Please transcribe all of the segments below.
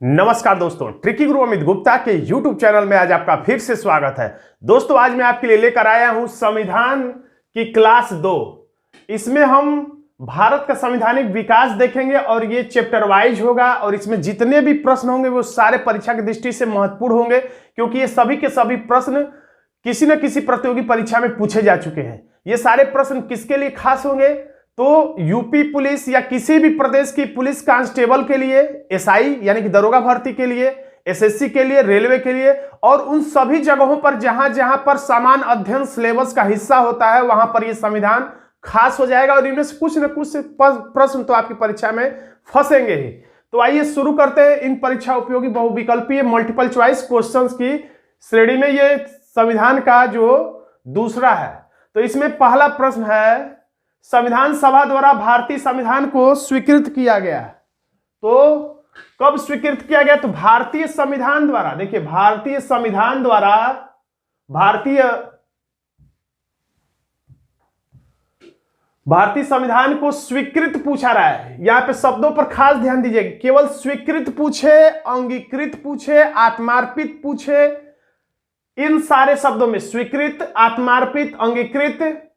नमस्कार दोस्तों, ट्रिकी गुरु अमित गुप्ता के YouTube चैनल में आज आपका फिर से स्वागत है। दोस्तों आज मैं आपके लिए लेकर आया हूं संविधान की क्लास 2। इसमें हम भारत का संवैधानिक विकास देखेंगे और ये चैप्टर वाइज होगा और इसमें जितने भी प्रश्न होंगे वो सारे परीक्षा की दृष्टि से महत्वपूर्ण होंगे, क्योंकि ये सभी के सभी प्रश्न किसी न किसी प्रतियोगी परीक्षा में पूछे जा चुके हैं। ये सारे प्रश्न किसके लिए खास होंगे? तो यूपी पुलिस या किसी भी प्रदेश की पुलिस कांस्टेबल के लिए, एसआई यानी कि दरोगा भर्ती के लिए, एसएससी के लिए, रेलवे के लिए और उन सभी जगहों पर जहां जहां पर समान अध्ययन सिलेबस का हिस्सा होता है वहां पर यह संविधान खास हो जाएगा और इनमें से कुछ न कुछ प्रश्न तो आपकी परीक्षा में फंसेंगे ही। तो आइए शुरू करते हैं इन परीक्षा उपयोगी बहुविकल्पीय मल्टीपल चॉइस क्वेश्चंस की श्रेणी में। ये संविधान का जो दूसरा है, तो इसमें पहला प्रश्न है, संविधान सभा द्वारा भारतीय संविधान को स्वीकृत किया गया। तो कब स्वीकृत किया गया? तो भारतीय संविधान द्वारा, देखिए भारतीय संविधान द्वारा, भारतीय संविधान को स्वीकृत पूछा रहा है। यहां पे शब्दों पर खास ध्यान दीजिए, केवल स्वीकृत पूछे, अंगीकृत पूछे, आत्मार्पित पूछे, इन सारे शब्दों में स्वीकृत, आत्मार्पित, अंगीकृत,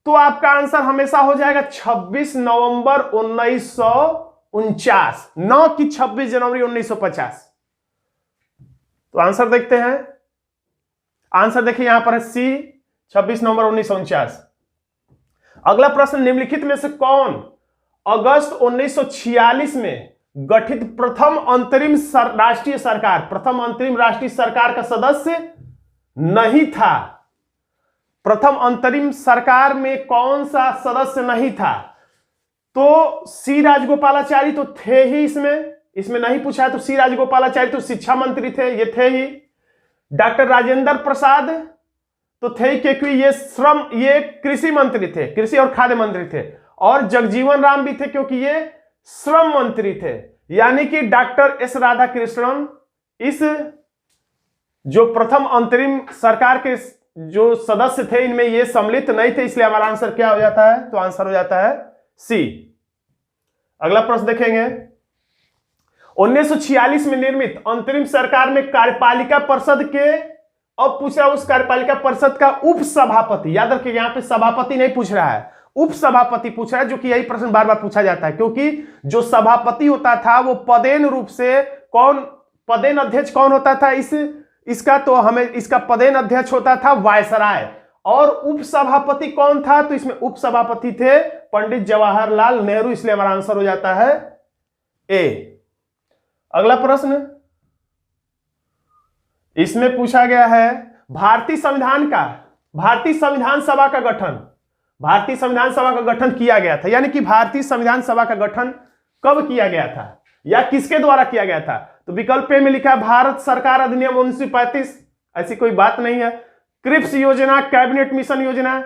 तो आपका आंसर हमेशा हो जाएगा 26 नवंबर 1949, न कि 26 जनवरी 1950। तो आंसर देखते हैं। आंसर देखिए यहां पर है सी, 26 नवंबर 1949। अगला प्रश्न, निम्नलिखित में से कौन अगस्त 1946 में गठित प्रथम अंतरिम राष्ट्रीय सरकार का सदस्य नहीं था? प्रथम अंतरिम सरकार में कौन सा सदस्य नहीं था? तो सी राजगोपालाचारी तो थे ही, इसमें नहीं पूछा है। तो सी राजगोपालाचारी तो शिक्षा मंत्री थे, ये थे ही। डॉक्टर राजेंद्र प्रसाद तो थे ही, क्योंकि ये कृषि मंत्री थे, कृषि और खाद्य मंत्री थे। और जगजीवन राम भी थे, क्योंकि ये श्रम मंत्री थे। यानी कि डॉक्टर एस राधाकृष्णन इस जो प्रथम अंतरिम सरकार के जो सदस्य थे इनमें ये सम्मिलित नहीं थे, इसलिए हमारा आंसर क्या हो जाता है? तो आंसर हो जाता है सी। अगला प्रश्न देखेंगे, 1946 में निर्मित अंतरिम सरकार में कार्यपालिका परिषद के, अब पूछ रहा है उस कार्यपालिका परिषद का उप सभापति, याद रखिए यहां पे सभापति नहीं पूछ रहा है, उप सभापति पूछ रहा है, जो कि यही प्रश्न बार बार पूछा जाता है, क्योंकि जो सभापति होता था वो पदेन रूप से पदेन अध्यक्ष कौन होता था इसका? तो हमें इसका पदेन अध्यक्ष होता था वायसराय। और उप सभापति कौन था? तो इसमें उप सभापति थे पंडित जवाहरलाल नेहरू, इसलिए हमारा आंसर हो जाता है ए। अगला प्रश्न, इसमें पूछा गया है भारतीय संविधान सभा का गठन किया गया था, यानी कि भारतीय संविधान सभा का गठन कब किया गया था या किसके द्वारा किया गया था? तो विकल्प ए में लिखा है भारत सरकार अधिनियम 1935, ऐसी कोई बात नहीं है। क्रिप्स योजना, कैबिनेट मिशन योजना,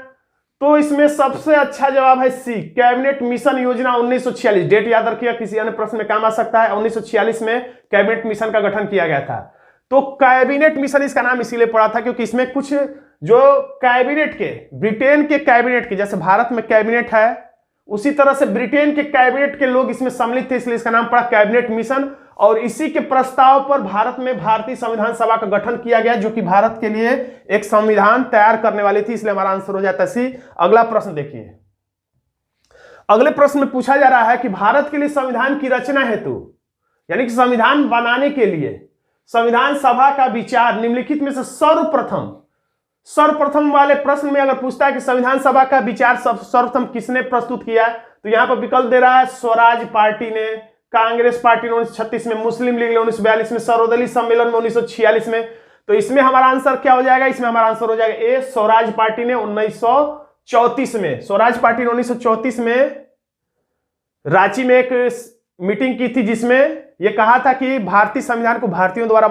तो इसमें सबसे अच्छा जवाब है सी, कैबिनेट मिशन योजना 1946। डेट याद रखिएगा, किसी अन्य प्रश्न में काम आ सकता है। 1946 में कैबिनेट मिशन का गठन किया गया था। तो कैबिनेट मिशन इसका नाम इसीलिए पड़ा था क्योंकि इसमें कुछ जो कैबिनेट के, ब्रिटेन के कैबिनेट के, जैसे भारत में कैबिनेट है उसी तरह से ब्रिटेन के कैबिनेट के लोग इसमें सम्मिलित थे, इसलिए इसका नाम पड़ा कैबिनेट मिशन। और इसी के प्रस्ताव पर भारत में भारतीय संविधान सभा का गठन किया गया, जो कि भारत के लिए एक संविधान तैयार करने वाली थी, इसलिए हमारा आंसर हो जाता है सी। अगला प्रश्न देखिए, अगले प्रश्न में पूछा जा रहा है कि भारत के लिए संविधान की रचना हेतु, यानी कि संविधान बनाने के लिए संविधान सभा का विचार निम्नलिखित में से सर्वप्रथम वाले प्रश्न में अगर पूछता है कि संविधान सभा का विचार सर्वप्रथम किसने प्रस्तुत किया, तो यहां पर विकल्प दे रहा है स्वराज पार्टी ने, कांग्रेस पार्टी ने 1936 में, मुस्लिम लीग ने 1942 में, सर्वदलीय सम्मेलन में 1946 में। तो इसमें हमारा आंसर क्या हो जाएगा? इसमें हमारा आंसर हो जाएगा ए, स्वराज पार्टी ने 1934 में। स्वराज पार्टी ने 1934 में रांची में एक मीटिंग की थी, जिसमें यह कहा था कि भारतीय संविधान को भारतीयों द्वारा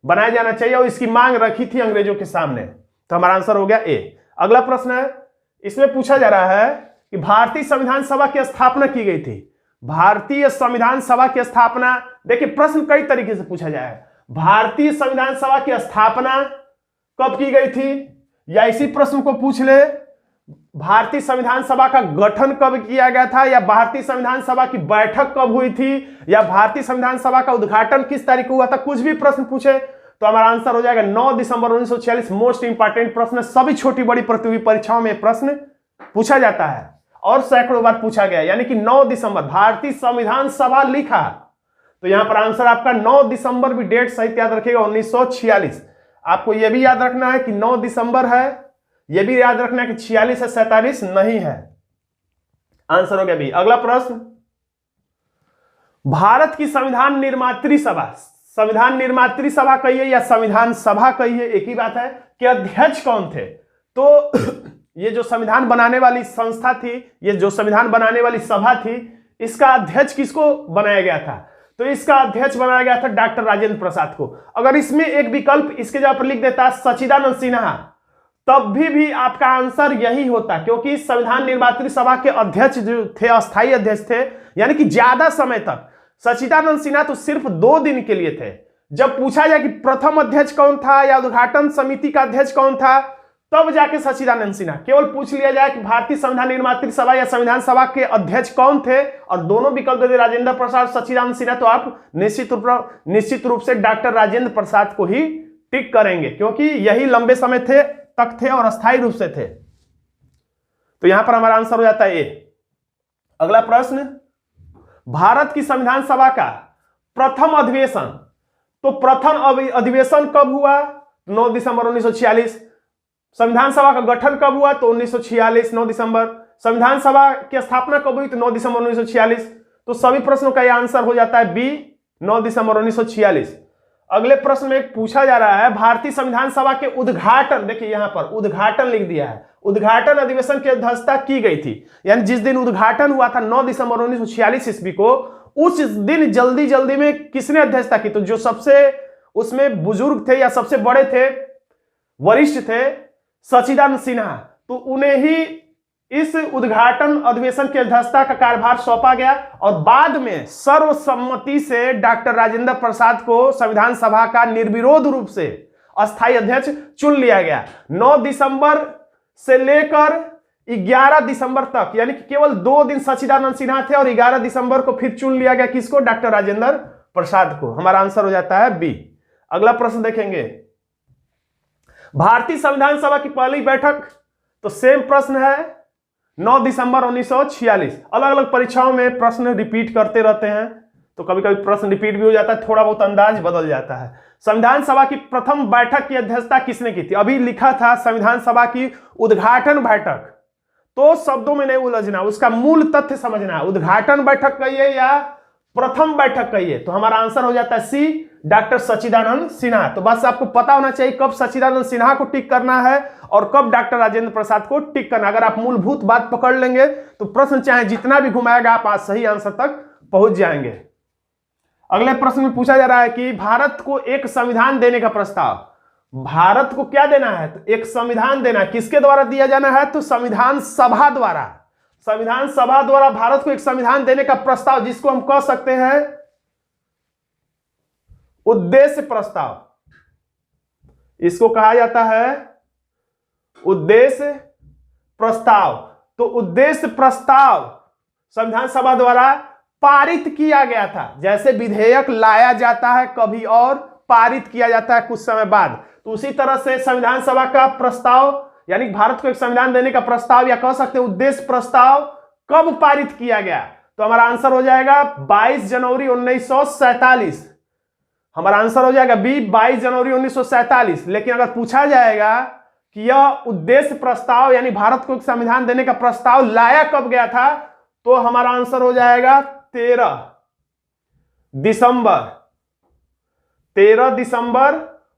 बनाया जाना चाहिए और इसकी मांग रखी थी अंग्रेजों के सामने। तो हमारा आंसर हो गया ए। अगला प्रश्न है, इसमें पूछा जा रहा है कि भारतीय संविधान सभा की स्थापना की गई थी। भारतीय संविधान सभा की स्थापना, देखिए प्रश्न कई तरीके से पूछा जाए, भारतीय संविधान सभा की स्थापना कब की गई थी, या इसी प्रश्न को पूछ ले भारतीय संविधान सभा का गठन कब किया गया था, या भारतीय संविधान सभा की बैठक कब हुई थी, या भारतीय संविधान सभा का उद्घाटन किस तारीख को हुआ था, कुछ भी प्रश्न पूछे तो हमारा आंसर हो जाएगा 9 दिसंबर 1946। मोस्ट इंपॉर्टेंट प्रश्न, सभी छोटी बड़ी प्रतियोगी परीक्षाओं में प्रश्न पूछा जाता है और सैकड़ों बार पूछा गया, यानी कि 9 दिसंबर भारतीय संविधान सभा लिखा, तो यहां पर आंसर आपका 9 दिसंबर भी डेट सहित याद रखिएगा 1946। आपको यह भी याद रखना है कि 9 दिसंबर है, यह भी याद रखना है कि 46 है, 47 नहीं है। आंसर हो गया बी। अगला प्रश्न, भारत की संविधान निर्मात्री सभा, संविधान निर्मात्री सभा कहिए या संविधान सभा कहिए एक ही बात है, कि अध्यक्ष कौन थे। तो ये जो संविधान बनाने वाली संस्था थी, ये जो संविधान बनाने वाली सभा थी, इसका अध्यक्ष किसको बनाया गया था, तो इसका अध्यक्ष बनाया गया था डॉक्टर राजेंद्र प्रसाद को। अगर इसमें एक विकल्प इसके जगह पर लिख देता सच्चिदानंद सिन्हा, तब भी आपका आंसर यही होता, क्योंकि संविधान निर्मात्री सभा के अध्यक्ष जो थे अस्थायी अध्यक्ष थे, यानी कि ज्यादा समय तक। सच्चिदानंद सिन्हा तो सिर्फ 2 दिन के लिए थे। जब पूछा जाए कि प्रथम अध्यक्ष कौन था या उद्घाटन समिति का अध्यक्ष कौन था, तब जाके सच्चिदानंद सिन्हा। केवल पूछ लिया जाए कि भारतीय संविधान निर्मात्री सभा या संविधान सभा के अध्यक्ष कौन थे और दोनों विकल्प दे राजेंद्र प्रसाद सच्चिदानंद सिन्हा, तो आप निश्चित रूप से डॉक्टर राजेंद्र प्रसाद को ही टिक करेंगे, क्योंकि यही लंबे समय तक थे और अस्थायी रूप से थे। तो यहां पर हमारा आंसर हो जाता है ए। अगला प्रश्न, भारत की संविधान सभा का प्रथम अधिवेशन, तो प्रथम अधिवेशन कब हुआ, 9 दिसंबर 1946। संविधान सभा का गठन कब हुआ, तो 1946 9 दिसंबर। संविधान सभा की स्थापना कब हुई, तो 9 दिसंबर 1946। तो सभी प्रश्नों का यह आंसर हो जाता है बी, 9 दिसंबर 1946। अगले प्रश्न में पूछा जा रहा है भारतीय संविधान सभा के उद्घाटन, देखिए यहां पर उद्घाटन लिख दिया है, उद्घाटन अधिवेशन की अध्यक्षता की गई थी, यानी जिस दिन उद्घाटन हुआ था 9 दिसंबर 1946 ईस्वी को, उस दिन जल्दी में किसने अध्यक्षता की, तो जो सबसे उसमें बुजुर्ग थे या सबसे बड़े थे, वरिष्ठ थे, सच्चिदानंद सिन्हा, तो उन्हें ही इस उद्घाटन अधिवेशन की अध्यक्षता का कार्यभार सौंपा गया और बाद में सर्वसम्मति से डॉक्टर राजेंद्र प्रसाद को संविधान सभा का निर्विरोध रूप से अस्थायी अध्यक्ष चुन लिया गया। 9 दिसंबर से लेकर 11 दिसंबर तक, यानी कि केवल 2 दिन सच्चिदानंद सिन्हा थे और 11 दिसंबर को फिर चुन लिया गया किसको, डॉक्टर राजेंद्र प्रसाद को। हमारा आंसर हो जाता है बी। अगला प्रश्न देखेंगे, भारतीय संविधान सभा की पहली बैठक, तो सेम प्रश्न है 9 दिसंबर 1946। अलग अलग परीक्षाओं में प्रश्न रिपीट करते रहते हैं, तो कभी कभी प्रश्न रिपीट भी हो जाता है, थोड़ा बहुत अंदाज बदल जाता है। संविधान सभा की प्रथम बैठक की अध्यक्षता किसने की थी, अभी लिखा था संविधान सभा की उद्घाटन बैठक, तो शब्दों में नहीं उलझना, उसका मूल तथ्य समझना है। उद्घाटन बैठक कहिए या प्रथम बैठक कहिए, तो हमारा आंसर हो जाता है सी, डॉक्टर सच्चिदानंद सिन्हा। तो बस आपको पता होना चाहिए कब सच्चिदानंद सिन्हा को टिक करना है और कब डॉक्टर राजेंद्र प्रसाद को टिक करना। अगर आप मूलभूत बात पकड़ लेंगे तो प्रश्न चाहे जितना भी घुमाएगा आप आज सही आंसर तक पहुंच जाएंगे। अगले प्रश्न में पूछा जा रहा है कि भारत को एक संविधान देने का प्रस्ताव, भारत को क्या देना है, तो एक संविधान देना, किसके द्वारा दिया जाना है, तो संविधान सभा द्वारा। संविधान सभा द्वारा भारत को एक संविधान देने का प्रस्ताव, जिसको हम कह सकते हैं उद्देश्य प्रस्ताव, इसको कहा जाता है उद्देश्य प्रस्ताव। तो उद्देश्य प्रस्ताव संविधान सभा द्वारा पारित किया गया था, जैसे विधेयक लाया जाता है कभी और पारित किया जाता है कुछ समय बाद, तो उसी तरह से संविधान सभा का प्रस्ताव, यानी भारत को एक संविधान देने का प्रस्ताव या कह सकते हैं उद्देश्य प्रस्ताव, कब पारित किया गया, तो हमारा आंसर हो जाएगा 22 जनवरी 1947। हमारा आंसर हो जाएगा बी, 22 जनवरी 1947। लेकिन अगर पूछा जाएगा कि यह उद्देश्य प्रस्ताव यानी भारत को एक संविधान देने का प्रस्ताव लाया कब गया था, तो हमारा आंसर हो जाएगा 13 दिसंबर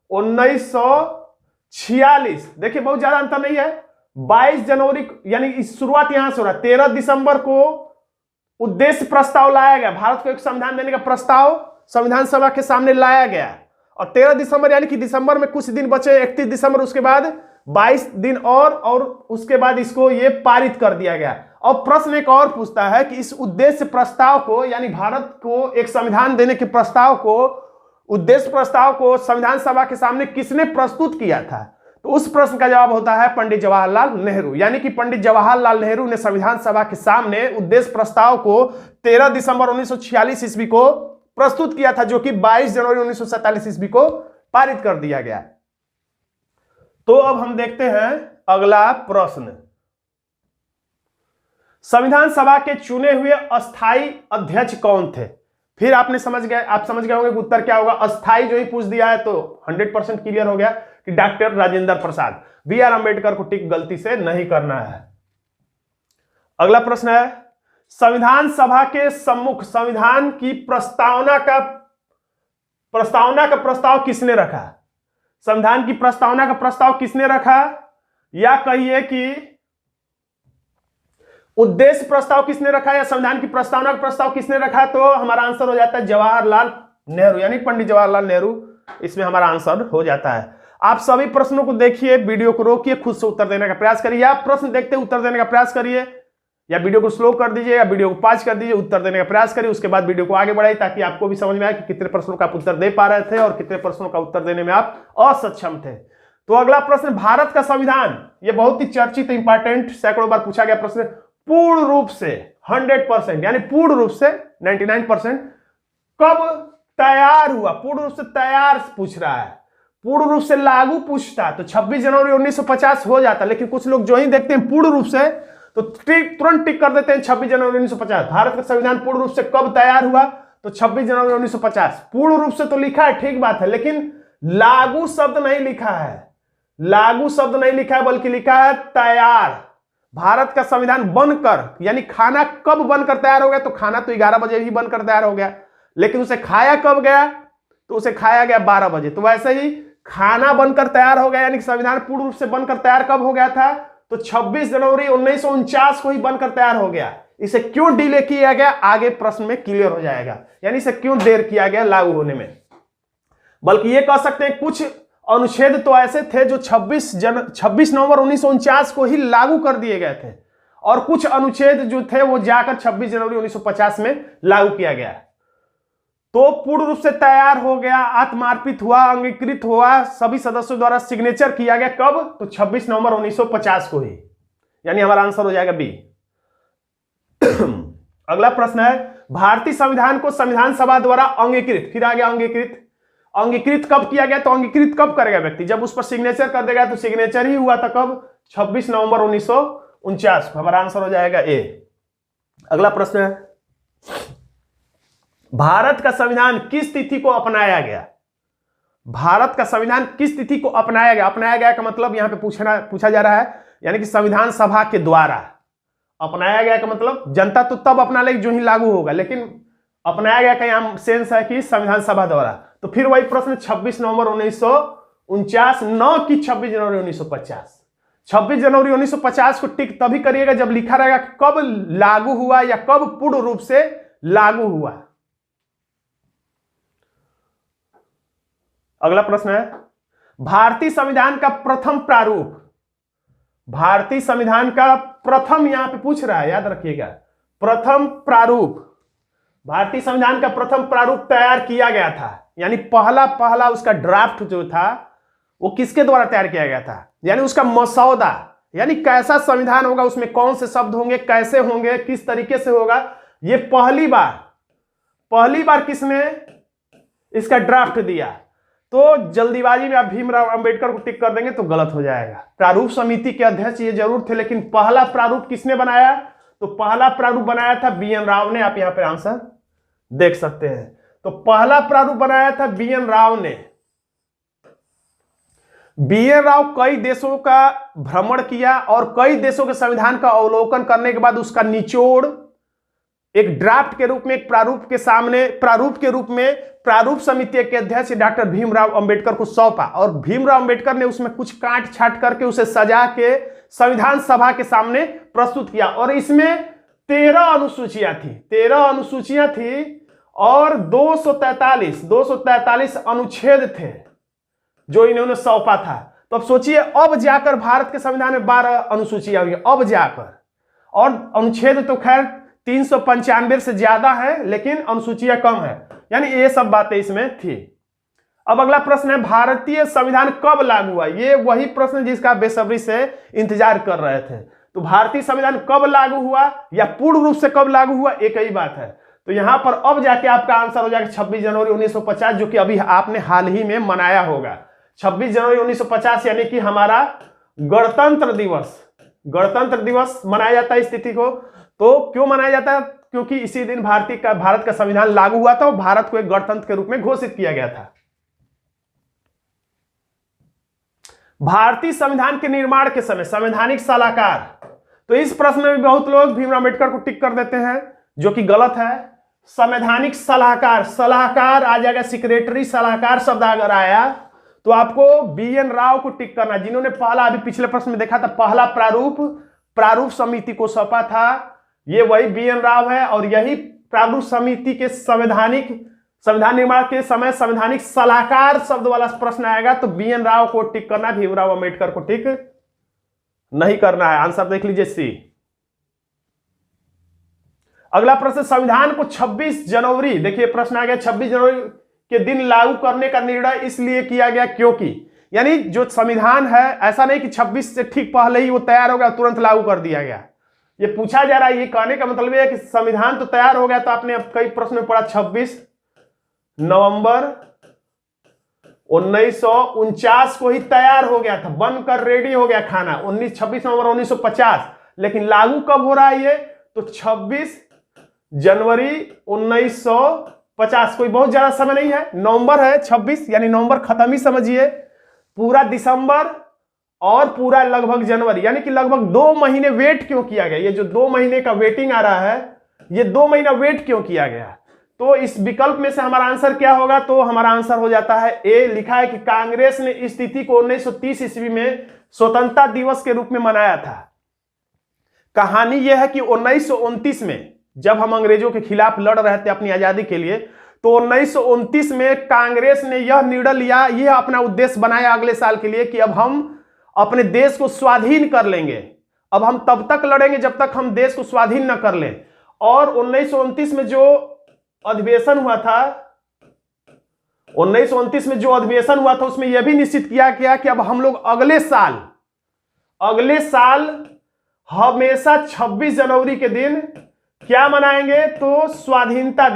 1946। देखिए बहुत ज्यादा अंतर नहीं है, 22 जनवरी यानी शुरुआत यहां से हो रहा है, 13 दिसंबर को उद्देश्य प्रस्ताव लाया गया, भारत को एक संविधान देने का प्रस्ताव संविधान सभा के सामने लाया गया, और 13 दिसंबर यानी कि दिसंबर में कुछ दिन बचे, 31 दिसंबर, उसके बाद 22 दिन और उसके बाद इसको ये पारित कर दिया गया। और प्रश्न एक और पूछता है कि इस उद्देश्य प्रस्ताव को यानी भारत को एक संविधान देने के प्रस्ताव को, उद्देश्य प्रस्ताव को संविधान सभा के सामने किसने प्रस्तुत किया था, तो उस प्रश्न का जवाब होता है पंडित जवाहरलाल नेहरू। यानी कि पंडित जवाहरलाल नेहरू ने संविधान सभा के सामने उद्देश्य प्रस्ताव को 13 दिसंबर 1946 ईस्वी को प्रस्तुत किया था, जो कि 22 जनवरी 1947 ईस्वी को पारित कर दिया गया। तो अब हम देखते हैं अगला प्रश्न। संविधान सभा के चुने हुए अस्थाई अध्यक्ष कौन थे? फिर आप समझ गए होंगे कि उत्तर क्या होगा। अस्थाई जो ही पूछ दिया है तो 100% क्लियर हो गया कि doctor Rajendra Prasad. B R Ambedkar को टिक गलती से नहीं करना है। अगला प्रश्न है, संविधान सभा के सम्मुख संविधान की प्रस्तावना का प्रस्ताव किसने रखा? संविधान की प्रस्तावना का प्रस्ताव किसने रखा, या कहिए कि उद्देश्य प्रस्ताव किसने रखा या संविधान की प्रस्तावना का प्रस्ताव किसने रखा? तो हमारा आंसर हो जाता है जवाहरलाल नेहरू, यानी पंडित जवाहरलाल नेहरू इसमें हमारा आंसर हो जाता है। आप सभी प्रश्नों को देखिए, वीडियो को रोकिए, खुद से उत्तर देने का प्रयास करिए। या प्रश्न देखते उत्तर देने का प्रयास करिए, या वीडियो को स्लो कर दीजिए या वीडियो को पॉज कर दीजिए, उत्तर देने का प्रयास करिए। उसके बाद वीडियो को आगे बढ़ाइए ताकि आपको भी समझ में आए कि कितने प्रश्नों का आप उत्तर दे पा रहे थे और कितने प्रश्नों का उत्तर देने में आप असक्षम थे। तो अगला प्रश्न, भारत का संविधान, ये बहुत ही चर्चित इंपॉर्टेंट सैकड़ों बार पूछा गया प्रश्न, पूर्ण रूप से 100% यानी पूर्ण रूप से 99% कब तैयार हुआ? पूर्ण रूप से तैयार पूछ रहा है, पूर्ण रूप से लागू पूछता तो 26 जनवरी 1950 हो जाता, लेकिन कुछ लोग जो ही देखते हैं पूर्ण रूप से तो तुरंत टिक कर देते हैं 26 जनवरी 1950। भारत का संविधान पूर्ण रूप से कब तैयार हुआ? तो 26 जनवरी 1950। पूर्ण रूप से तो लिखा है, ठीक बात है, लेकिन लागू शब्द नहीं लिखा है, लागू शब्द नहीं लिखा है, बल्कि लिखा है तैयार। भारत का संविधान बनकर, यानी खाना कब बनकर तैयार हो गया? तो खाना तो 11 बजे ही बनकर तैयार हो गया, लेकिन उसे खाया कब गया? तो उसे खाया गया 12 बजे। तो वैसे ही खाना बनकर तैयार हो गया, यानी संविधान पूर्ण रूप से बनकर तैयार कब हो गया था? तो 26 जनवरी 1949 को ही बनकर तैयार हो गया। इसे क्यों डिले किया गया, आगे प्रश्न में क्लियर हो जाएगा, यानी इसे क्यों देर किया गया लागू होने में। बल्कि ये कह सकते हैं कुछ अनुच्छेद तो ऐसे थे जो 26 नवंबर 1949 को ही लागू कर दिए गए थे, और कुछ अनुच्छेद जो थे वो जाकर 26 जनवरी 1950 में लागू किया गया। तो पूर्ण रूप से तैयार हो गया, आत्मार्पित हुआ, अंगीकृत हुआ, सभी सदस्यों द्वारा सिग्नेचर किया गया कब? तो 26 नवंबर 1950 को ही, यानी हमारा आंसर हो जाएगा बी। अगला प्रश्न है, भारतीय संविधान को संविधान सभा द्वारा अंगीकृत, फिर आ गया अंगीकृत कब किया गया? तो अंगीकृत कब करेगा व्यक्ति? जब उस पर सिग्नेचर कर देगा, तो सिग्नेचर ही हुआ था कब? 26 नवंबर 1949। हमारा आंसर हो जाएगा ए। अगला प्रश्न है, भारत का संविधान किस तिथि को अपनाया गया? भारत का संविधान किस तिथि को अपनाया गया? अपनाया गया का मतलब यहां पे पूछा जा रहा है, यानी कि संविधान सभा के द्वारा अपनाया गया का मतलब जनता तो तब अपना लेगी जो ही लागू होगा, लेकिन अपनाया गया का यहां सेंस है कि संविधान सभा द्वारा। तो फिर वही प्रश्न, 26 नवंबर 1949, न कि 26 जनवरी 1950। 26 जनवरी 1950 को टिक तभी करिएगा जब लिखा रहेगा कब लागू हुआ या कब पूर्ण रूप से लागू हुआ। अगला प्रश्न है, भारतीय संविधान का प्रथम प्रारूप, भारतीय संविधान का प्रथम यहां पे पूछ रहा है, याद रखिएगा, प्रथम प्रारूप, भारतीय संविधान का प्रथम प्रारूप तैयार किया गया था, यानी पहला उसका ड्राफ्ट जो था वो किसके द्वारा तैयार किया गया था? यानी उसका मसौदा, यानी कैसा संविधान होगा, उसमें कौन से शब्द होंगे, कैसे होंगे, किस तरीके से होगा, ये पहली बार किसने इसका ड्राफ्ट दिया? तो जल्दीबाजी में आप भीमराव अंबेडकर को टिक कर देंगे तो गलत हो जाएगा। प्रारूप समिति के अध्यक्ष ये जरूर थे, लेकिन पहला प्रारूप किसने बनाया? तो पहला प्रारूप बनाया था बी.एन. राव ने। आप यहां पर आंसर देख सकते हैं। तो पहला प्रारूप बनाया था बी.एन. राव ने। बी.एन. राव कई देशों का भ्रमण किया और कई देशों के संविधान का अवलोकन करने के बाद उसका निचोड़ एक ड्राफ्ट के रूप में, एक प्रारूप के सामने, प्रारूप के रूप में प्रारूप समिति के अध्यक्ष डॉक्टर भीमराव अंबेडकर को सौंपा, और भीमराव अंबेडकर ने उसमें कुछ काट छाट करके उसे सजा के संविधान सभा के सामने प्रस्तुत किया। और इसमें 13 अनुसूचियां थी और 243 अनुच्छेद थे जो इन्होंने सौंपा था। तो अब सोचिए, अब जाकर भारत के संविधान में 12 अनुसूचियां हुई, अब जाकर, और अनुच्छेद तो खैर 395 से ज्यादा है, लेकिन अनुसूचियां कम है, यानी ये सब बातें इसमें थी। अब अगला प्रश्न है, भारतीय संविधान कब लागू हुआ? ये वही प्रश्न है जिसका आप बेसब्री से इंतजार कर रहे थे। तो भारतीय संविधान कब लागू हुआ या पूर्ण रूप से कब लागू हुआ, एक ही बात है। तो यहां पर अब जाके आपका आंसर हो जाएगा 26 जनवरी 1950, जो कि अभी आपने हाल ही में मनाया होगा। 26 जनवरी 1950 यानी कि हमारा गणतंत्र दिवस। गणतंत्र दिवस मनाया जाता है इस तिथि को। तो क्यों मनाया जाता है? क्योंकि इसी दिन भारत का संविधान लागू हुआ था और भारत को एक गणतंत्र के रूप में घोषित किया गया था। भारतीय संविधान के निर्माण के समय संवैधानिक सलाहकार, तो इस प्रश्न में भी बहुत लोग भीमराव अम्बेडकर को टिक कर देते हैं, जो कि गलत है। संवैधानिक सलाहकार, सलाहकार आ जाएगा, सेक्रेटरी सलाहकार शब्द अगर आया तो आपको BN राव को टिक करना, जिन्होंने पहला, अभी पिछले प्रश्न में देखा था, पहला प्रारूप समिति को सौंपा था, ये वही BN राव है। और यही प्रारूप समिति के संविधान निर्माण के समय संवैधानिक सलाहकार शब्द वाला प्रश्न आएगा तो BN राव को टिक करना, भीमराव अम्बेडकर को टिक नहीं करना है। आंसर देख लीजिए सी। अगला प्रश्न, संविधान को 26 जनवरी, देखिए प्रश्न आ गया, 26 जनवरी के दिन लागू करने का निर्णय इसलिए किया गया क्योंकि, यानी जो संविधान है ऐसा नहीं कि 26 से ठीक पहले ही वो तैयार हो गया तुरंत लागू कर दिया गया। ये पूछा जा रहा है, ये कहने का मतलब है कि संविधान तो तैयार हो गया, तो आपने अब कई प्रश्न में पढ़ा 26 नवंबर 1949 को ही तैयार हो गया था, बनकर रेडी हो गया खाना, 26 नवंबर 1950। लेकिन लागू कब हो रहा है ये? तो 26 जनवरी 1950। कोई बहुत ज्यादा समय नहीं है, नवंबर है 26, यानी नवंबर खत्म ही समझिए, पूरा दिसंबर और पूरा लगभग जनवरी, यानी कि लगभग 2 महीने वेट क्यों किया गया? ये जो 2 महीने का वेटिंग आ रहा है, ये 2 महीना वेट क्यों किया गया? तो इस विकल्प में से हमारा आंसर क्या होगा? तो हमारा आंसर हो जाता है ए। लिखा है कि कांग्रेस ने इस तिथि को 1930 ईस्वी में स्वतंत्रता दिवस के रूप में मनाया था। कहानी यह है कि 1929 में जब हम अंग्रेजों के खिलाफ लड़ रहे थे अपनी आजादी के लिए, तो 1929 में कांग्रेस ने यह निर्णय लिया, यह अपना उद्देश्य बनाया अगले साल के लिए कि अब हम अपने देश को स्वाधीन कर लेंगे। अब हम तब तक लड़ेंगे जब तक हम देश को स्वाधीन न कर लें। और 1929 में जो अधिवेशन हुआ था, 1929 में जो अधिवेशन हुआ था उसमें यह भी निश्चित किया गया कि अब हम लोग अगले साल हमेशा 26 जनवरी के दिन क्या मनाएंगे? तो स्वाधीनता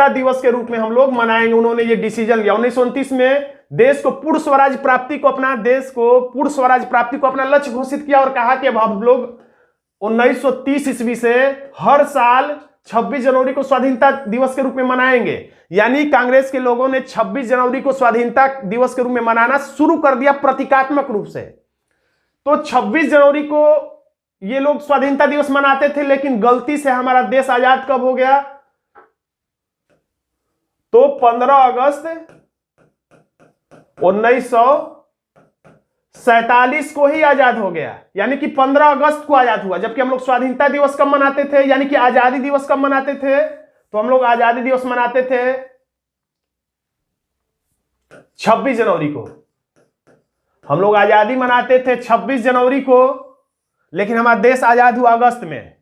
दिवस के रूप में हम लोग मनाएंगे। उन्होंने ये डिसीजन लिया 1929 में, देश को पूर्ण स्वराज प्राप्ति को अपना लक्ष्य घोषित किया और कहा कि अब हम लोग 1930 ईस्वी से हर साल 26 जनवरी को स्वाधीनता दिवस के रूप में मनाएंगे। यानी कांग्रेस के लोगों ने 26 जनवरी को स्वाधीनता दिवस के रूप में मनाना शुरू कर दिया प्रतीकात्मक रूप से। तो 26 जनवरी को ये लोग स्वाधीनता दिवस मनाते थे, लेकिन गलती से हमारा देश आजाद कब हो गया? तो 15 अगस्त 1947 को ही आजाद हो गया, यानी कि 15 अगस्त को आजाद हुआ। जबकि हम लोग स्वाधीनता दिवस कब मनाते थे, यानी कि आजादी दिवस कब मनाते थे? तो हम लोग आजादी दिवस मनाते थे 26 जनवरी को। हम लोग आजादी मनाते थे 26 जनवरी को, लेकिन हमारा देश आजाद हुआ अगस्त में।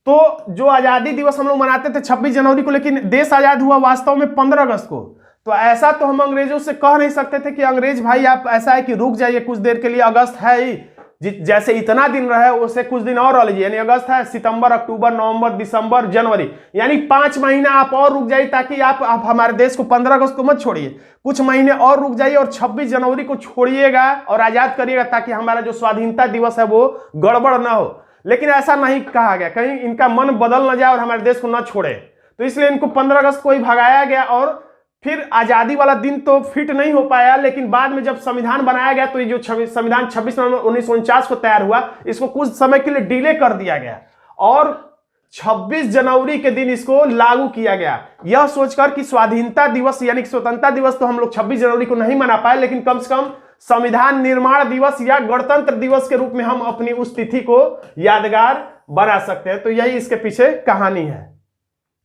तो जो आजादी दिवस हम लोग मनाते थे 26 जनवरी को, लेकिन देश आजाद हुआ वास्तव में 15 अगस्त को। तो ऐसा तो हम अंग्रेजों से कह नहीं सकते थे कि अंग्रेज भाई आप ऐसा है कि रुक जाइए कुछ देर के लिए, अगस्त है ही, जैसे इतना दिन रहे उससे कुछ दिन और रह लीजिए, यानी अगस्त है, सितंबर, अक्टूबर, नवंबर, दिसंबर, जनवरी, यानी 5 महीना आप और रुक जाइए, ताकि आप हमारे देश को 15 अगस्त को मत छोड़िए, कुछ महीने और रुक जाइए और 26 जनवरी को छोड़िएगा और आजाद करिएगा, ताकि हमारा जो स्वाधीनता दिवस है वो गड़बड़ ना हो। लेकिन ऐसा नहीं कहा गया, कहीं इनका मन बदल न जाए और हमारे देश को न छोड़े, तो इसलिए इनको 15 अगस्त को ही भगाया गया। और फिर आजादी वाला दिन तो फिट नहीं हो पाया, लेकिन बाद में जब संविधान बनाया गया तो ये जो संविधान 26 नवंबर 1949 को तैयार हुआ, इसको कुछ समय के लिए डिले कर दिया गया और 26 जनवरी के दिन इसको लागू किया गया, यह सोचकर कि स्वाधीनता दिवस यानी स्वतंत्रता दिवस तो हम लोग 26 जनवरी को नहीं मना पाए, लेकिन कम से कम संविधान निर्माण दिवस या गणतंत्र दिवस के रूप में हम अपनी उस तिथि को यादगार बना सकते हैं। तो यही इसके पीछे कहानी है।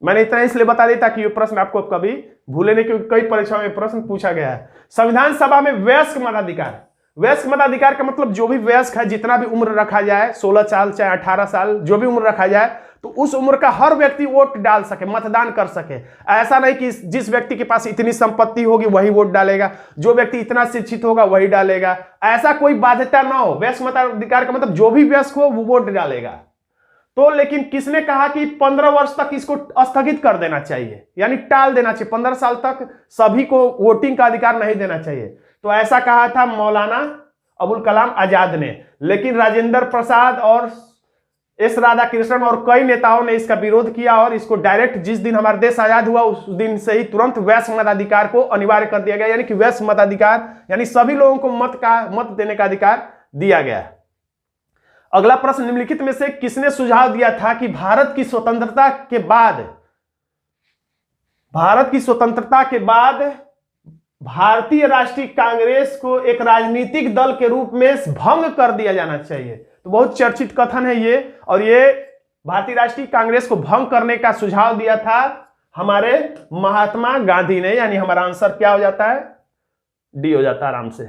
मैंने इतना इसलिए बता दिया ताकि ये प्रश्न आपको कभी भूले नहीं, क्योंकि कई परीक्षाओं में प्रश्न पूछा गया है। संविधान सभा में वयस्क मताधिकार, वयस्क मताधिकार का मतलब जो भी वयस्क है, जितना भी उम्र रखा जाए, 16 साल चाहे 18 साल, जो भी उम्र रखा जाए, तो उस उम्र का हर व्यक्ति वोट डाल सके, मतदान कर सके। ऐसा नहीं कि जिस व्यक्ति के पास इतनी संपत्ति होगी वही वोट डालेगा, जो व्यक्ति इतना शिक्षित होगा वही डालेगा, ऐसा कोई बाध्यता ना हो। वयस्क मताधिकार का मतलब जो भी वयस्क हो वो वोट डालेगा। तो लेकिन किसने कहा कि 15 वर्ष तक इसको स्थगित कर देना चाहिए, यानी टाल देना चाहिए, 15 साल तक सभी को वोटिंग का अधिकार नहीं देना चाहिए। तो ऐसा कहा था मौलाना अबुल कलाम आजाद ने। लेकिन राजेंद्र प्रसाद और एस राधाकृष्णन और कई नेताओं ने इसका विरोध किया और इसको डायरेक्ट जिस दिन हमारा देश आजाद हुआ उस दिन से ही तुरंत वयस्क मताधिकार को अनिवार्य कर दिया गया, यानी कि वयस्क मताधिकार यानी सभी लोगों को मत देने का अधिकार दिया गया। अगला प्रश्न, निम्नलिखित में से किसने सुझाव दिया था कि भारत की स्वतंत्रता के बाद भारतीय राष्ट्रीय कांग्रेस को एक राजनीतिक दल के रूप में भंग कर दिया जाना चाहिए? तो बहुत चर्चित कथन है ये, और ये भारतीय राष्ट्रीय कांग्रेस को भंग करने का सुझाव दिया था हमारे महात्मा गांधी ने। यानी हमारा आंसर क्या हो जाता है? डी हो जाता है आराम से।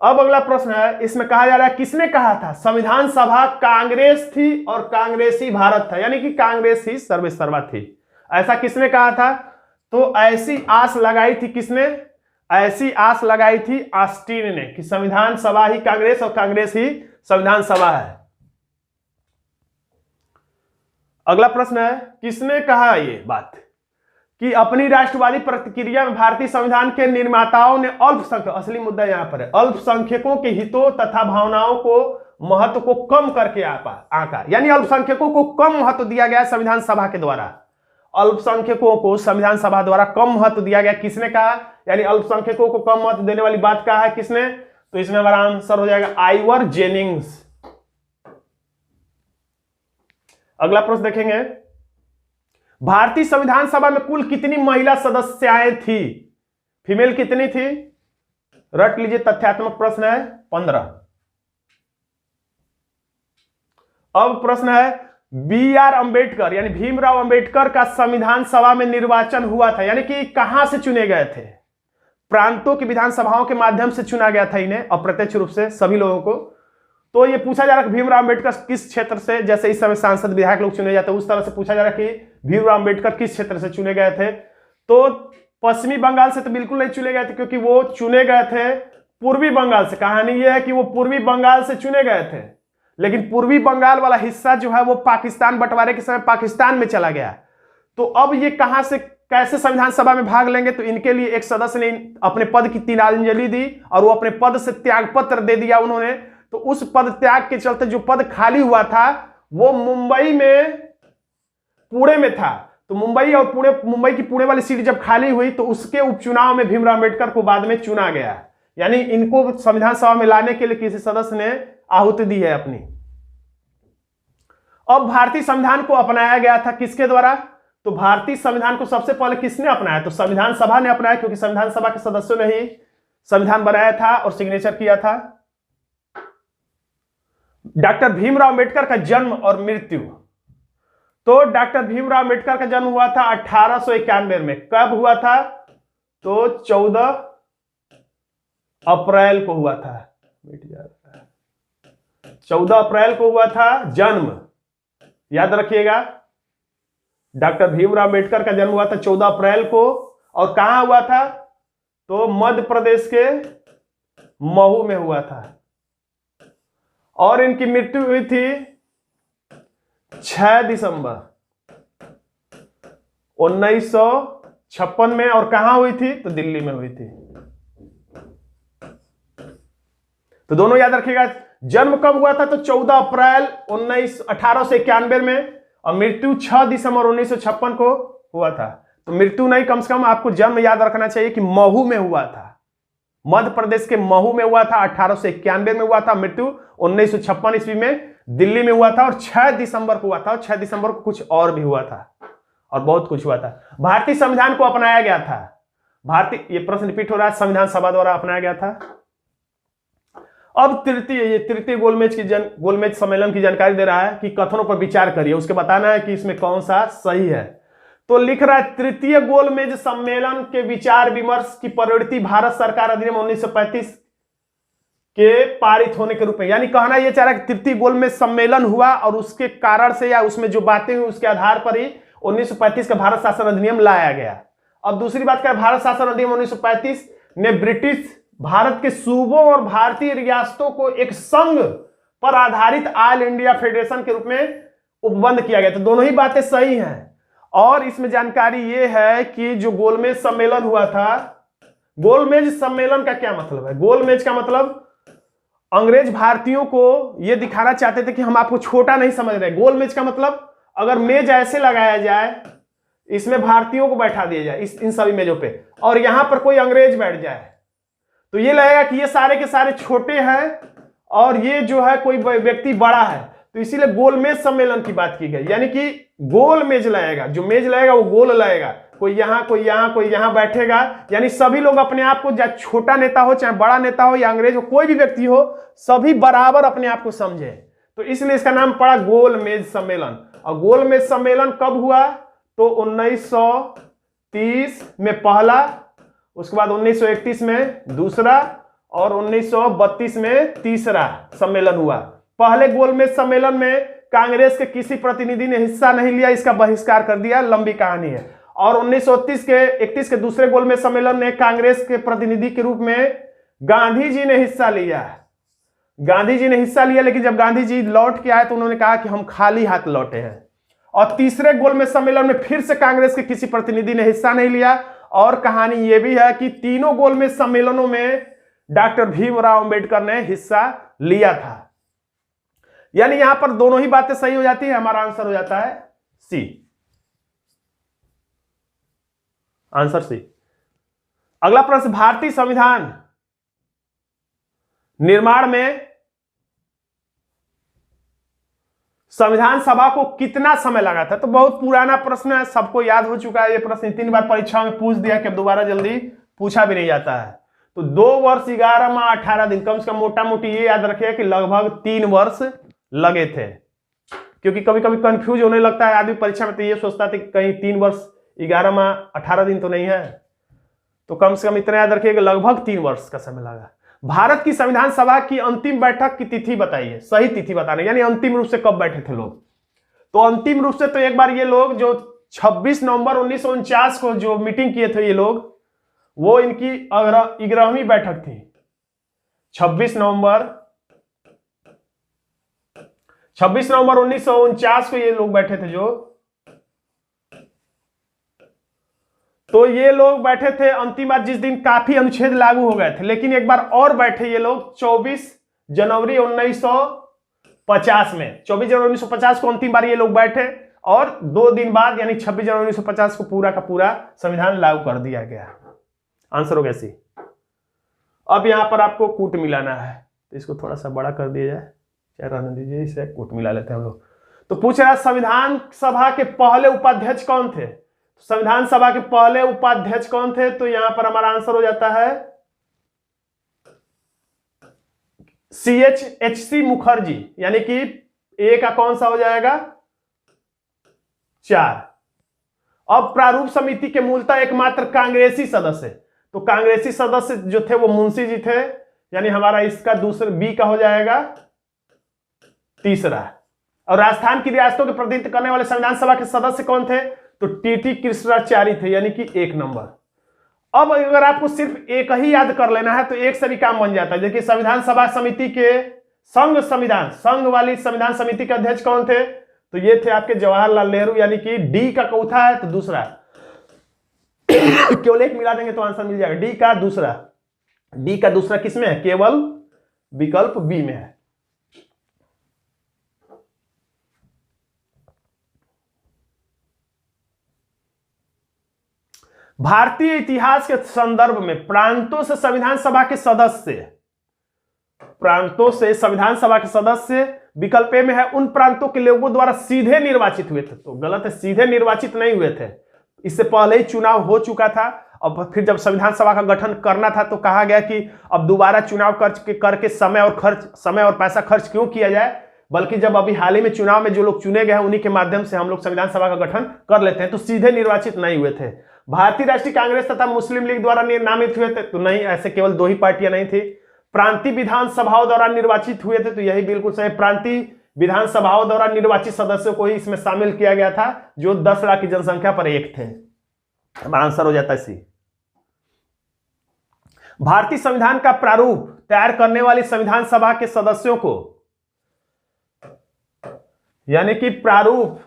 अब अगला प्रश्न है, इसमें कहा जा रहा है किसने कहा था संविधान सभा कांग्रेस थी और कांग्रेसी भारत था, यानी कि कांग्रेस ही सर्वेसर्वा थी। ऐसा किसने कहा था? तो ऐसी आस लगाई थी किसने? ऐसी आस लगाई थी ऑस्टिन ने कि संविधान सभा ही कांग्रेस और कांग्रेस ही संविधान सभा है। अगला प्रश्न है, किसने कहा ये बात कि अपनी राष्ट्रवादी प्रतिक्रिया में भारतीय संविधान के निर्माताओं ने अल्पसंख्यक, असली मुद्दा यहां पर है, अल्पसंख्यकों के हितों तथा भावनाओं को महत्व को कम करके आंका, यानी अल्पसंख्यकों को कम महत्व दिया गया संविधान सभा के द्वारा। अल्पसंख्यकों को संविधान सभा द्वारा कम महत्व दिया गया। किसने कहा? यानी अल्पसंख्यकों को कम महत्व देने वाली बात कहा है किसने? तो इसमें हमारा आंसर हो जाएगा आइवर जेनिंग्स। अगला प्रश्न देखेंगे, भारतीय संविधान सभा में कुल कितनी महिला सदस्याएं थी? फीमेल कितनी थी? रट लीजिए, तथ्यात्मक प्रश्न है, 15। अब प्रश्न है, बी आर अंबेडकर यानी भीमराव अंबेडकर का संविधान सभा में निर्वाचन हुआ था, यानी कि कहां से चुने गए थे? प्रांतों की विधानसभाओं के माध्यम से चुना गया था इन्हें, अप्रत्यक्ष रूप से सभी लोगों को। तो ये पूछा जा रहा है कि भीमराव अंबेडकर किस क्षेत्र से, जैसे इस समय सांसद विधायक लोग चुने जाते हैं उस तरह से पूछा जा रहा है कि भीमराव अंबेडकर किस क्षेत्र से चुने गए थे? तो पश्चिमी बंगाल से तो बिल्कुल नहीं चुने गए थे, क्योंकि वो चुने गए थे पूर्वी बंगाल से। कहानी यह है कि वो पूर्वी बंगाल से चुने गए थे, लेकिन पूर्वी बंगाल वाला हिस्सा जो है वो पाकिस्तान बंटवारे के समय पाकिस्तान में चला गया। तो अब ये कहां से कैसे संविधान सभा में भाग लेंगे? तो इनके लिए एक सदस्य ने अपने पद की तिलांजलि दी और वो अपने पद से त्यागपत्र दे दिया उन्होंने। तो उस पद त्याग के चलते जो पद खाली हुआ था वो मुंबई में, पुणे में था। तो मुंबई की पुणे वाली सीट जब खाली हुई तो उसके उपचुनाव में भीमराव अंबेडकर को बाद में चुना गया। यानी इनको संविधान सभा में लाने के लिए किसी सदस्य ने आहुति दी है अपनी। अब भारतीय संविधान को अपनाया गया था किसके द्वारा? तो भारतीय संविधान को सबसे पहले किसने अपनाया? तो संविधान सभा ने अपनाया, क्योंकि संविधान सभा के सदस्यों ने ही संविधान बनाया था और सिग्नेचर किया था। डॉक्टर भीमराव अंबेडकर का जन्म और मृत्यु। तो डॉक्टर भीमराव अंबेडकर का जन्म हुआ था 1891 में। कब हुआ था? तो 14 अप्रैल को हुआ था। 14 अप्रैल को हुआ था जन्म, याद रखिएगा। डॉक्टर भीमराव अंबेडकर का जन्म हुआ था 14 अप्रैल को। और कहां हुआ था? तो मध्य प्रदेश के महू में हुआ था। और इनकी मृत्यु हुई थी 6 दिसंबर 1956 में। और कहां हुई थी? तो दिल्ली में हुई थी। तो दोनों याद रखिएगा, जन्म कब हुआ था? तो 14 अप्रैल 1891 में, और मृत्यु 6 दिसंबर 1956 को हुआ था। तो मृत्यु नहीं, कम से कम आपको जन्म याद रखना चाहिए कि महू में हुआ था, मध्य प्रदेश के महू में हुआ था। 1891 में हुआ था। मृत्यु 1956 ईस्वी में दिल्ली में हुआ था और 6 दिसंबर को हुआ था। और 6 दिसंबर को कुछ और भी हुआ था और बहुत कुछ हुआ था। भारतीय संविधान को अपनाया गया था। ये प्रश्न रिपीट हो रहा है, संविधान सभा द्वारा अपनाया गया था। अब तृतीय गोलमेज सम्मेलन की जानकारी दे रहा है कि कथनों पर विचार करिए, उसके बताना है कि इसमें कौन सा सही है। तो लिख रहा है, तृतीय गोलमेज सम्मेलन के विचार विमर्श की प्रवृत्ति भारत सरकार अधिनियम 1935 के पारित होने के रूप में, यानी कहना यह चाह रहा है कि तृतीय गोलमेज सम्मेलन हुआ और उसके कारण से या उसमें जो बातें हुई उसके आधार पर ही 1935 का भारत शासन अधिनियम लाया गया। अब दूसरी बात क्या, भारत शासन अधिनियम 1935 ने ब्रिटिश भारत के सूबों और भारतीय रियासतों को एक संघ पर आधारित ऑल इंडिया फेडरेशन के रूप में उपबंध किया गया। तो दोनों ही बातें सही हैं। और इसमें जानकारी यह है कि जो गोलमेज सम्मेलन हुआ था, गोलमेज सम्मेलन का क्या मतलब है? गोलमेज का मतलब अंग्रेज भारतीयों को यह दिखाना चाहते थे कि हम आपको छोटा नहीं समझ रहे। गोलमेज का मतलब अगर मेज ऐसे लगाया जाए, इसमें भारतीयों को बैठा दिया जाए इन सभी मेजों पे, और यहां पर कोई अंग्रेज बैठ जाए, तो ये लगेगा कि ये सारे के सारे छोटे हैं और ये जो है कोई व्यक्ति बड़ा है। तो इसीलिए गोलमेज सम्मेलन की बात की गई, यानी कि गोल मेज लगेगा, जो मेज लगेगा वो गोल लगेगा, कोई यहां कोई यहां कोई यहां बैठेगा, यानी सभी लोग अपने आप को, चाहे छोटा नेता हो चाहे बड़ा नेता हो या अंग्रेज हो, कोई भी व्यक्ति हो, सभी बराबर अपने आप को समझे। तो इसलिए इसका नाम पड़ा गोल मेज सम्मेलन। और गोल मेज सम्मेलन कब हुआ? तो 1930 में पहला, उसके बाद 1931 में दूसरा और 1932 में तीसरा सम्मेलन हुआ। पहले गोलमेज सम्मेलन में कांग्रेस के किसी प्रतिनिधि ने हिस्सा नहीं लिया, इसका बहिष्कार कर दिया, लंबी कहानी है। और 1931 के दूसरे गोलमेज सम्मेलन में कांग्रेस के प्रतिनिधि के रूप में गांधी जी ने हिस्सा लिया। गांधी जी ने हिस्सा लिया, लेकिन जब गांधी जी लौट के आए तो उन्होंने कहा कि हम खाली हाथ लौटे हैं। और तीसरे गोलमेज सम्मेलन में फिर से कांग्रेस के किसी प्रतिनिधि ने हिस्सा नहीं लिया। और कहानी यह भी है कि तीनों गोलमेज सम्मेलनों में डॉक्टर भीमराव अंबेडकर ने हिस्सा लिया था। यानी यहां पर दोनों ही बातें सही हो जाती है। हमारा आंसर हो जाता है सी, आंसर सी। अगला प्रश्न, भारतीय संविधान निर्माण में संविधान सभा को कितना समय लगा था? तो बहुत पुराना प्रश्न है, सबको याद हो चुका है। यह प्रश्न 3 बार परीक्षा में पूछ दिया कि अब दोबारा जल्दी पूछा भी नहीं जाता है। तो 2 वर्ष 11 माह 18 दिन, कम से कम मोटा मोटी ये याद रखिए कि लगभग 3 वर्ष लगे थे। क्योंकि कभी कभी कंफ्यूज होने लगता है आदमी परीक्षा में, तो ये सोचता था कि कहीं 3 वर्ष 11 माह 18 दिन तो नहीं है। तो कम से कम इतना याद रखिए कि लगभग 3 वर्ष का समय लगा। भारत की संविधान सभा की अंतिम बैठक की तिथि बताइए, सही तिथि बताना, यानी अंतिम रूप से कब बैठे थे लोग। तो अंतिम रूप से तो एक बार ये लोग जो 26 नवंबर 1949 को जो मीटिंग किए थे ये लोग, वो इनकी 11वीं बैठक थी। 26 नवंबर 1949 को ये लोग बैठे थे जो, तो ये लोग बैठे थे अंतिम बार जिस दिन काफी अनुच्छेद लागू हो गए थे। लेकिन एक बार और बैठे ये लोग 24 जनवरी 1950 में। 24 जनवरी 1950 को अंतिम बार ये लोग बैठे और 2 दिन बाद यानी 26 जनवरी 1950 को पूरा का पूरा संविधान लागू कर दिया गया। आंसर हो गया सी। अब यहां पर आपको कूट मिलाना है, तो इसको थोड़ा सा बड़ा कर दिया जाए, क्या रहने दीजिए, इसे कूट मिला लेते हैं हम लोग। तो पूछ रहा है संविधान सभा के पहले उपाध्यक्ष कौन थे? संविधान सभा के पहले उपाध्यक्ष कौन थे? तो यहां पर हमारा आंसर हो जाता है CHHC मुखर्जी, यानी कि ए का कौन सा हो जाएगा 4। अब प्रारूप समिति के मूलतः एकमात्र कांग्रेसी सदस्य, तो कांग्रेसी सदस्य जो थे वो मुंशी जी थे, यानी हमारा इसका दूसरा बी का हो जाएगा तीसरा। और राजस्थान की रियासतों के प्रतिनिधित्व करने वाले संविधान सभा के सदस्य कौन थे? तो टीटी कृष्णाचारी थे, यानी कि 1 नंबर। अब अगर आपको सिर्फ एक ही याद कर लेना है तो एक से भी काम बन जाता है। देखिए संविधान सभा समिति के संघ वाली संविधान समिति के अध्यक्ष कौन थे? तो ये थे आपके जवाहरलाल नेहरू, यानी कि डी का चौथा है तो दूसरा केवल एक मिला देंगे तो आंसर मिल जाएगा, डी का दूसरा किसमें है? केवल विकल्प बी में है। भारतीय इतिहास के संदर्भ में प्रांतों से संविधान सभा के सदस्य विकल्प में है उन प्रांतों के लोगों द्वारा सीधे निर्वाचित हुए थे। तो गलत है, सीधे निर्वाचित नहीं हुए थे, इससे पहले ही चुनाव हो चुका था। अब फिर जब संविधान सभा का गठन करना था तो कहा गया कि अब दोबारा चुनाव करके समय और पैसा खर्च क्यों किया जाए, बल्कि जब अभी हाल ही में चुनाव में जो लोग चुने गए हैं उन्हीं के माध्यम से हम लोग संविधान सभा का गठन कर लेते हैं। तो सीधे निर्वाचित नहीं हुए थे। भारतीय राष्ट्रीय कांग्रेस तथा मुस्लिम लीग द्वारा नामित हुए थे? तो नहीं, ऐसे केवल 2 ही पार्टियां नहीं थी। प्रांतीय विधानसभाओं द्वारा निर्वाचित हुए थे, तो यही बिल्कुल सही, प्रांतीय विधानसभाओं द्वारा निर्वाचित सदस्यों को ही इसमें शामिल किया गया था, जो 10 लाख की जनसंख्या पर एक थे। हमारा आंसर हो जाता है सी। भारतीय संविधान का प्रारूप तैयार करने वाली संविधान सभा के सदस्यों को, यानी कि प्रारूप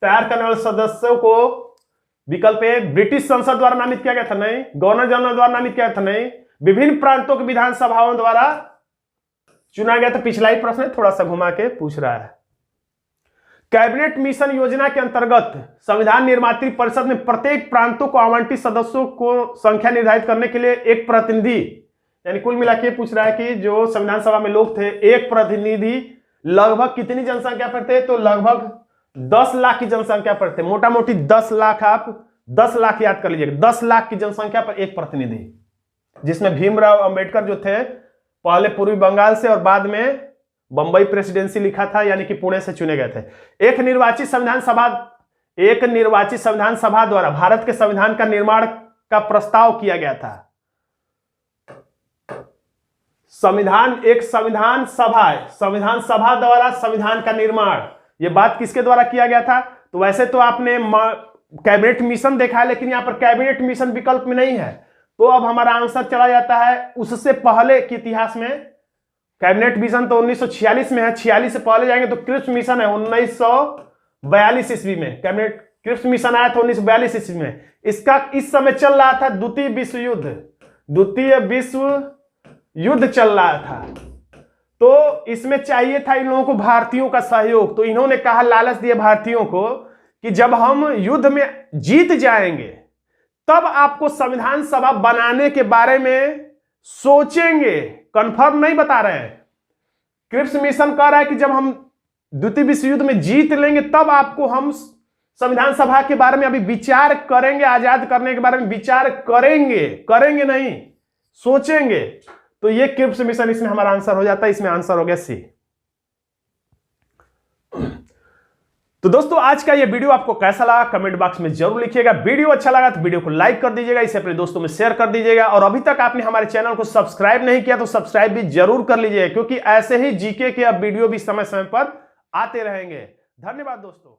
तैयार करने वाले सदस्यों को, विकल्प ए ब्रिटिश संसद द्वारा नामित किया गया था, नहीं। गवर्नर जनरल द्वारा नामित किया गया था, नहीं। विभिन्न प्रांतों की विधानसभाओं द्वारा चुना गया था। पिछला ही प्रश्न थोड़ा सा घुमा के पूछ रहा है। कैबिनेट मिशन योजना के अंतर्गत संविधान निर्मात्री परिषद में प्रत्येक प्रांतों को आवंटित सदस्यों को संख्या निर्धारित करने के लिए एक प्रतिनिधि, यानी कुल मिला के पूछ रहा है कि जो संविधान सभा में लोग थे, एक प्रतिनिधि लगभग कितनी जनसंख्या पर थे, तो लगभग 10 लाख की जनसंख्या पर थे। मोटा मोटी 10 लाख, आप 10 लाख याद कर लीजिएगा, 10 लाख की जनसंख्या पर एक प्रतिनिधि, जिसमें भीमराव अंबेडकर जो थे पहले पूर्वी बंगाल से और बाद में बंबई प्रेसिडेंसी लिखा था, यानी कि पुणे से चुने गए थे। एक निर्वाचित संविधान सभा द्वारा भारत के संविधान का निर्माण का प्रस्ताव किया गया था। एक संविधान सभा है, संविधान सभा द्वारा संविधान का निर्माण, यह बात किसके द्वारा किया गया था? तो वैसे तो आपने कैबिनेट मिशन देखा है, लेकिन यहां पर कैबिनेट मिशन विकल्प में नहीं है, तो अब हमारा आंसर चला जाता है उससे पहले के इतिहास में। कैबिनेट मिशन तो 1946 में है, 46 से पहले जाएंगे तो क्रिप्स मिशन है 1942 ईस्वी में। कैबिनेट क्रिप्स मिशन आया था 1942 ईस्वी में। इसका इस समय चल रहा था द्वितीय विश्व युद्ध चल रहा था, तो इसमें चाहिए था इन लोगों को भारतीयों का सहयोग। तो इन्होंने कहा, लालच दिए भारतीयों को कि जब हम युद्ध में जीत जाएंगे तब आपको संविधान सभा बनाने के बारे में सोचेंगे। कंफर्म नहीं बता रहे हैं। क्रिप्स मिशन कह रहा है कि जब हम द्वितीय विश्व युद्ध में जीत लेंगे तब आपको हम संविधान सभा के बारे में अभी विचार करेंगे, आजाद करने के बारे में विचार करेंगे नहीं, सोचेंगे। तो ये क्रिप्स मिशन, इसमें हमारा आंसर हो जाता है, इसमें आंसर हो गया सी। तो दोस्तों आज का ये वीडियो आपको कैसा लगा कमेंट बॉक्स में जरूर लिखिएगा। वीडियो अच्छा लगा तो वीडियो को लाइक कर दीजिएगा, इसे अपने दोस्तों में शेयर कर दीजिएगा, और अभी तक आपने हमारे चैनल को सब्सक्राइब नहीं किया तो सब्सक्राइब भी जरूर कर लीजिएगा, क्योंकि ऐसे ही जीके के अब वीडियो भी समय समय पर आते रहेंगे। धन्यवाद दोस्तों।